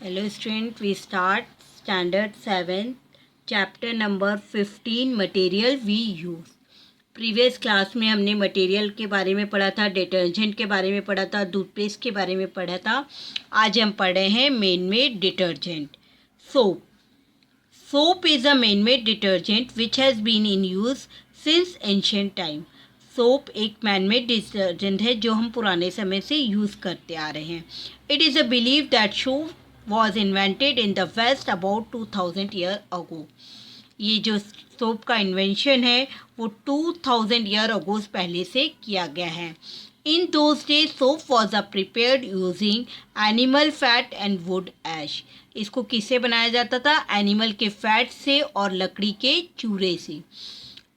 Hello student, we start standard 7 chapter number 15 material we use. Previous class में हमने material के बारे में पढ़ा था, डिटर्जेंट के बारे में पढ़ा था, टूथपेस्ट के बारे में पढ़ा था. आज हम पढ़ रहे हैं man made detergent. Soap is a man made detergent which has been in use since ancient time. Soap एक मैन मेड डिटर्जेंट है जो हम पुराने समय से यूज़ करते आ रहे हैं. It is a believe that soap was invented in the west about 2000 year ago. ये जो सोप का इन्वेंशन है वो 2000 ईयर अगो पहले से किया गया है. In those days soap was prepared using animal fat and wood ash. इसको किससे बनाया जाता था? एनिमल के फैट से और लकड़ी के चूरे से.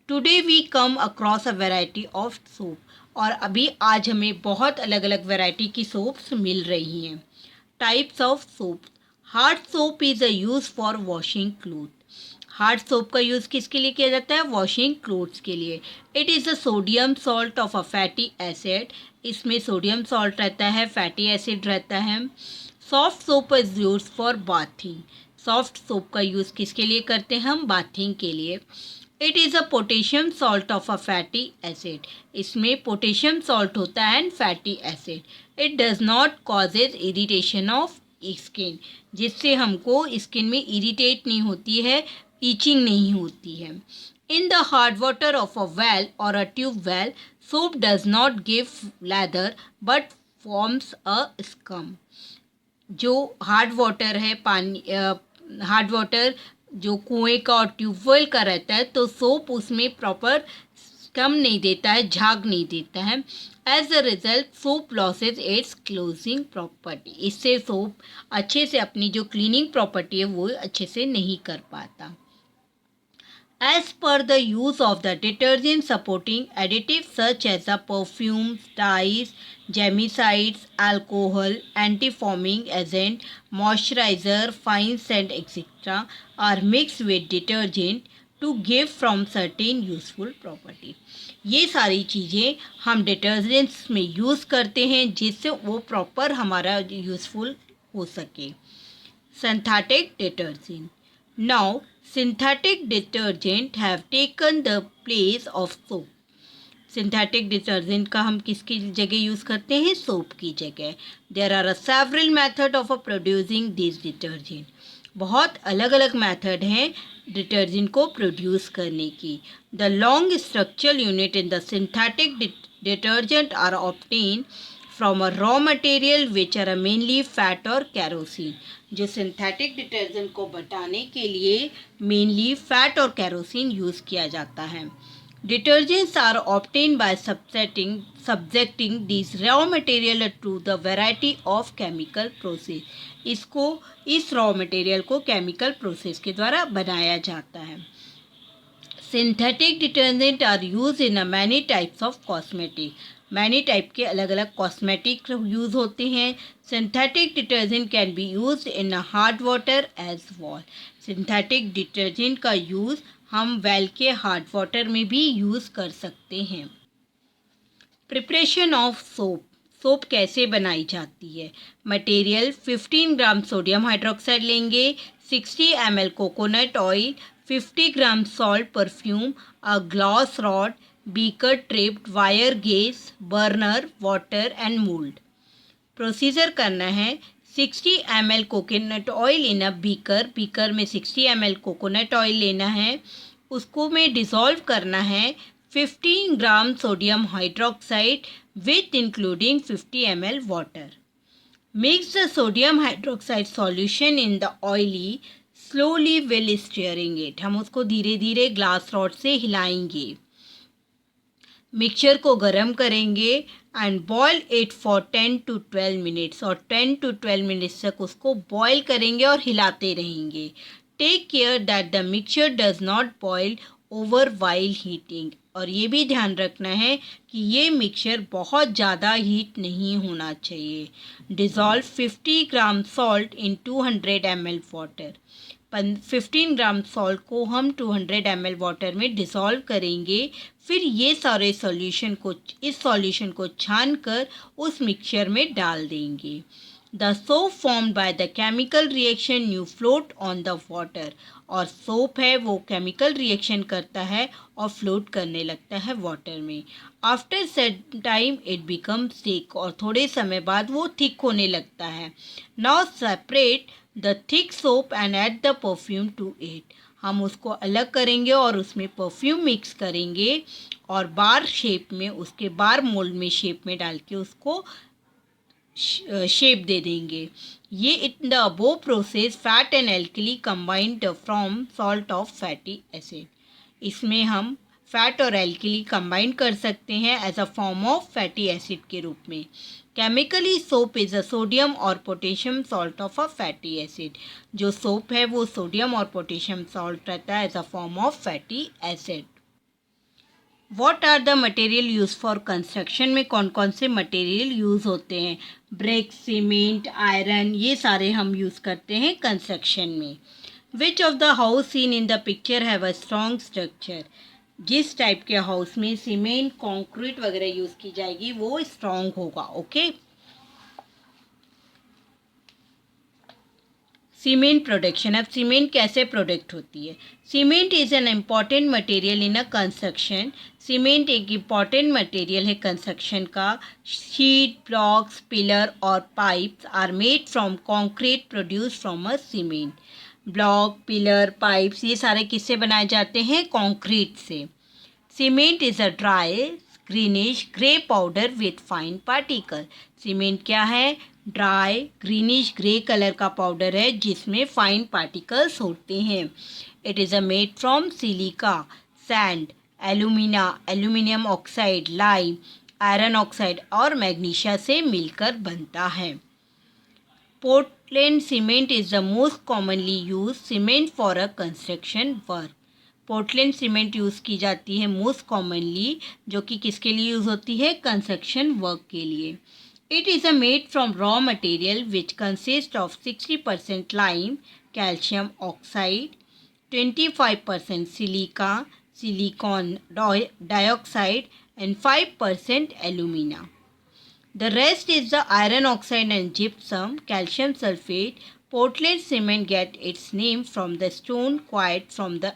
Today we come across a variety of soap. और अभी आज हमें बहुत अलग अलग वेराइटी की सोप्स मिल रही हैं. Types of soap. Hard soap is a use for washing cloth. Hard soap का यूज़ किसके लिए किया जाता है? वॉशिंग क्लोथ्स के लिए. It is a sodium salt of a fatty acid. इसमें सोडियम सॉल्ट रहता है, फैटी एसिड रहता है. Soft soap is use for bathing. Soft soap का यूज़ किसके लिए करते हैं हम? बाथिंग के लिए. It is a potassium salt of a fatty acid. इसमें पोटेशियम सॉल्ट होता है and fatty acid. It does not causes irritation of skin. जिससे हमको स्किन में इरिटेट नहीं होती है, ईचिंग नहीं होती है. In the hard water of a well और a tube well soap does not give lather but forms a scum. जो हार्ड वाटर है, पानी हार्ड वाटर जो कुएं का और ट्यूबवेल का रहता है तो सोप उसमें प्रॉपर स्कम नहीं देता है, झाग नहीं देता है. As a result soap loses its cleansing property. इससे सोप अच्छे से अपनी जो क्लीनिंग प्रॉपर्टी है वो अच्छे से नहीं कर पाता. As per the use of the detergent supporting additives such as the perfumes, dyes, germicides, alcohol, anti-foaming agent, moisturizer, fine scent, etc. are mixed with detergent to give from certain useful property. ये सारी चीज़ें हम detergents में use करते हैं जिससे वो proper हमारा यूज़फुल हो सके. Synthetic detergent. Now, synthetic detergent have taken the place of soap. Synthetic detergent का हम किसकी जगह यूज़ करते हैं? सोप की जगह. There are several method of producing this detergent. बहुत अलग अलग मेथड हैं डिटर्जेंट को प्रोड्यूस करने की. The long structural unit in the synthetic detergent are obtain from a raw material which are mainly fat और कैरोसिन. जो सिंथेटिक डिटर्जेंट को बनाने के लिए मेनली फैट और कैरोसिन यूज़ किया जाता है. Detergents are obtained by subjecting these raw material to the variety of chemical process. इसको इस raw material को chemical process के द्वारा बनाया जाता है. Synthetic detergent are used in many types of cosmetic. Many type के अलग अलग कॉस्मेटिक यूज़ होते हैं. Synthetic detergent can be use in hard water as well. Synthetic detergent का यूज़ हम वेल के हार्ड वाटर में भी यूज़ कर सकते हैं. Preparation of soap. सोप कैसे बनाई जाती है? मटेरियल 15 ग्राम सोडियम हाइड्रोक्साइड लेंगे, 60 ml coconut oil, 50 gram salt, perfume, a glass rod, beaker tripped, wire gauge, burner, water and mould. Procedure करना है. 60 ml coconut oil in a beaker. Beaker में 60 ml coconut oil लेना है. उसको में dissolve करना है 15 gram sodium hydroxide with including 50 ml water. Mix the sodium hydroxide solution in the oily slowly will steering it. हम उसको धीरे धीरे ग्लास रॉड से हिलाएंगे. मिक्सचर को गर्म करेंगे and boil it for 10 to 12 minutes. और 10 to 12 मिनट्स तक उसको बॉयल करेंगे और हिलाते रहेंगे. Take care that the mixture does not boil over while heating. और ये भी ध्यान रखना है कि ये मिक्सचर बहुत ज़्यादा हीट नहीं होना चाहिए. Dissolve 50 gram salt in 200 ml water. 15 gram salt को हम 200 ml वाटर में डिसॉल्व करेंगे. फिर ये सारे सॉल्यूशन को छान कर उस मिक्सचर में डाल देंगे. The soap formed by the chemical reaction new float on the water. और सोप है वो केमिकल रिएक्शन करता है और फ्लोट करने लगता है वाटर में। After some time it becomes thick. और थोड़े समय बाद वो थिक होने लगता है। Now separate the thick soap and add the perfume to it. हम उसको अलग करेंगे और उसमें परफ्यूम मिक्स करेंगे और बार शेप में, उसके बार मोल्ड में शेप में डाल के उसको शेप दे देंगे। ये in the above process fat and alkali combined from salt of fatty acid. इसमें हम फैट और एल्कली कंबाइन कर सकते हैं as a form of fatty acid के रूप में। Chemically soap is a sodium और potassium salt of a fatty acid. जो सोप है वो सोडियम और पोटेशियम सॉल्ट रहता है as a form of fatty acid. What are the material use for construction में कौन कौन से मटेरियल यूज़ होते हैं? ब्रिक, सीमेंट, आयरन, ये सारे हम यूज़ करते हैं कंस्ट्रक्शन में। Which of the house seen in the picture have a strong structure? जिस टाइप के हाउस में सीमेंट, कंक्रीट वगैरह यूज़ की जाएगी वो स्ट्रॉन्ग होगा। ओके। Cement production. अब सीमेंट कैसे प्रोडक्ट होती है? Cement is an important material in a construction. Cement एक इम्पॉर्टेंट मटेरियल है कंस्ट्रक्शन का। शीट, ब्लॉक्स, पिलर और pipes are made from concrete produce from a cement. Block, pillar, pipes ये सारे किससे बनाए जाते हैं? कंक्रीट से। Cement is a dry greenish grey powder with fine particle. Cement क्या है? ड्राई ग्रीनिश ग्रे कलर का पाउडर है जिसमें फाइन पार्टिकल्स होते हैं। It is a made from silica, sand, aluminium oxide, lime, iron oxide और magnesia से मिलकर बनता है। Portland cement is the most commonly use cement for a construction work. Portland cement use की जाती है मोस्ट कॉमनली, जो कि किसके लिए यूज़ होती है? कंस्ट्रक्शन वर्क के लिए। It is made from raw material which consists of 60% lime, calcium oxide, 25% silica, silicon dioxide and 5% alumina. The rest is the iron oxide and gypsum, calcium sulfate. Portland cement get its name from the stone quarried from the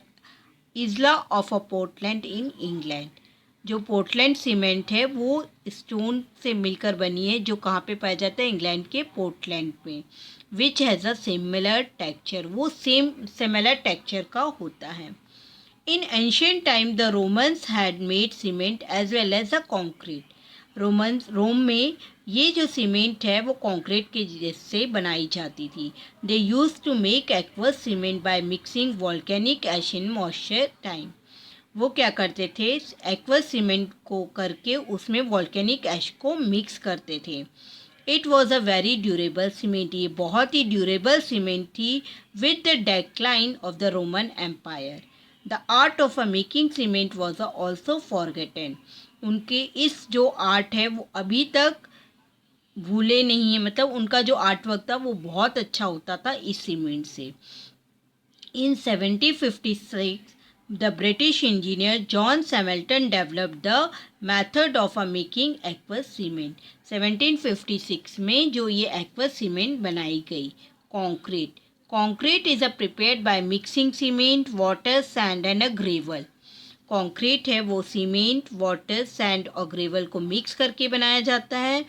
Isla of Portland in England. जो Portland cement है वो stone से मिलकर बनी है जो कहाँ पे पाया जाता है? इंग्लैंड के पोर्टलैंड में। Which has a similar texture, वो सिमिलर टेक्सचर का होता है। In ancient time the Romans had made cement as well as a concrete. Rome में ये जो सीमेंट है वो कॉन्क्रीट के जैसे बनाई जाती थी। They use to make aqueous cement by mixing volcanic ash in moisture time. वो क्या करते थे? एक्वस सीमेंट को करके उसमें वॉल्केनिक ऐश को मिक्स करते थे। It was a very durable cement. ये बहुत ही ड्यूरेबल सीमेंट थी। With the decline of the Roman empire the art of a making cement was also forgotten. उनके इस जो आर्ट है वो अभी तक भूले नहीं है, मतलब उनका जो आर्ट वर्क था वो बहुत अच्छा होता था इस सीमेंट से। In 1756, the British engineer John Hamilton developed the method of making aqueous cement. 1756 में जो ये aqueous cement बनाई गई। Concrete. Concrete is prepared by mixing cement, water, sand and a gravel. Concrete है वो सीमेंट, वाटर, सैंड और gravel को mix करके बनाया जाता है।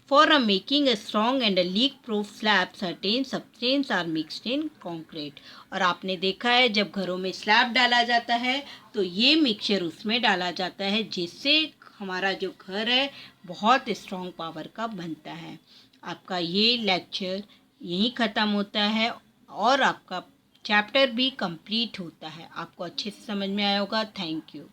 For a making a strong and a leak proof slab certain substance are mixed in concrete. और आपने देखा है जब घरों में स्लैब डाला जाता है तो ये मिक्सचर उसमें डाला जाता है जिससे हमारा जो घर है बहुत स्ट्रॉन्ग पावर का बनता है। आपका ये लेक्चर यहीं ख़त्म होता है और आपका चैप्टर भी कंप्लीट होता है। आपको अच्छे से समझ में आया होगा। Thank you.